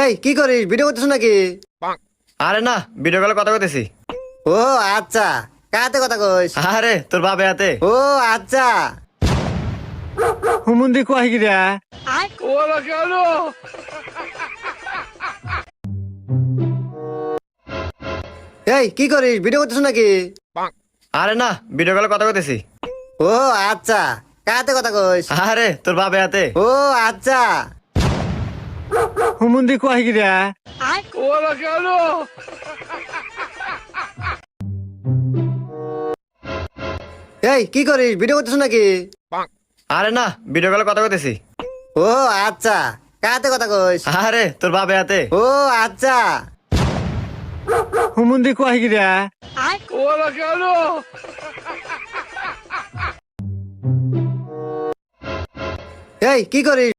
এই কি করিস, ভিডিও করতেছ নাকি? আরে না, ভিডিও কলে কথা কইতেছি। ও আচ্ছা, কাতে কথা কইস? আরে তোর বাপে হাতে। ও আচ্ছা। হুমুন্দি কয় গিরা এই কি করিস, ভিডিও করতেছ নাকি? আরে না, ভিডিও কলে কথা কইতেছি। ও আচ্ছা, কাতে কথা কইস? আরে তোর বাপে হাতে। ও আচ্ছা। হুমুন্দি কয় গিরা এই কি করিস, ভিডিও করতেছ নাকি? আরে না, ভিডিও কলে কথা কইতেছি। ও আচ্ছা, কাতে কথা কইস? আরে তোর বাপে হাতে। ও আচ্ছা। হুমুন্দি কয় গিরা এই কি করিস?